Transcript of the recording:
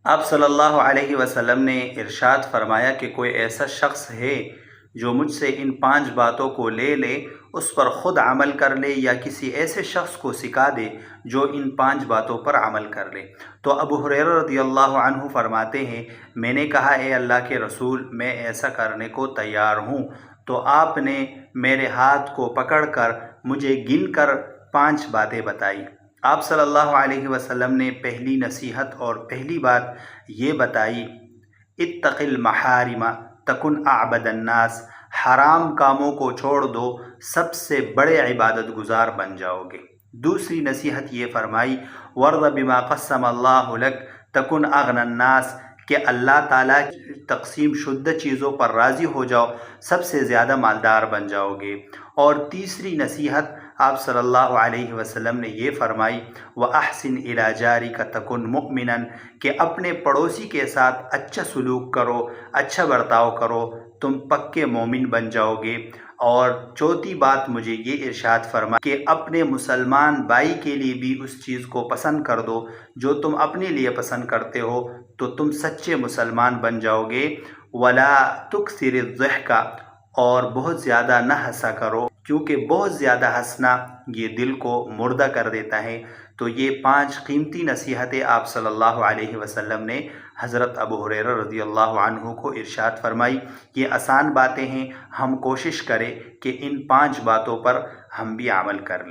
آپ صلی اللہ علیہ وسلم نے ارشاد فرمایا کہ کوئی ایسا شخص ہے جو مجھ سے ان 5 باتوں کو لے لے، اس پر خود عمل کر لے یا کسی ایسے شخص کو سکھا دے جو ان 5 باتوں پر عمل کر لے۔ تو ابو ہریرہ رضی اللہ عنہ فرماتے ہیں، میں نے کہا اے اللہ کے رسول، میں ایسا کرنے کو تیار ہوں۔ تو آپ نے میرے ہاتھ کو پکڑ کر مجھے گن کر 5 باتیں بتائی۔ آپ صلی اللہ علیہ وسلم نے پہلی نصیحت اور پہلی بات یہ بتائی، اتق المحارم تکن اعبد الناس، حرام کاموں کو چھوڑ دو، سب سے بڑے عبادت گزار بن جاؤ گے۔ دوسری نصیحت یہ فرمائی، ورض بما قسم اللہ لک تکن اغنى الناس، کہ اللہ تعالیٰ کی تقسیم شدہ چیزوں پر راضی ہو جاؤ، سب سے زیادہ مالدار بن جاؤ گے۔ اور تیسری نصیحت آپ صلی اللہ علیہ وسلم نے یہ فرمائی، وَأَحْسِنْ إِلَىٰ جَارِكَ تَكُنْ مُؤْمِنًا، کہ اپنے پڑوسی کے ساتھ اچھا سلوک کرو، اچھا برتاؤ کرو، تم پکے مومن بن جاؤ گے۔ اور چوتھی بات مجھے یہ ارشاد فرمائی کہ اپنے مسلمان بھائی کے لیے بھی اس چیز کو پسند کر دو جو تم اپنے لیے پسند کرتے ہو، تو تم سچے مسلمان بن جاؤ گے۔ وَلَا تُكْثِرِ الضِّحْكَ، اور بہت زیادہ نہ ہنسا کرو، کیونکہ بہت زیادہ ہنسنا یہ دل کو مردہ کر دیتا ہے۔ تو یہ 5 قیمتی نصیحتیں آپ صلی اللہ علیہ وسلم نے حضرت ابو ہریرہ رضی اللہ عنہ کو ارشاد فرمائی۔ یہ آسان باتیں ہیں، ہم کوشش کریں کہ ان 5 باتوں پر ہم بھی عمل کر لیں۔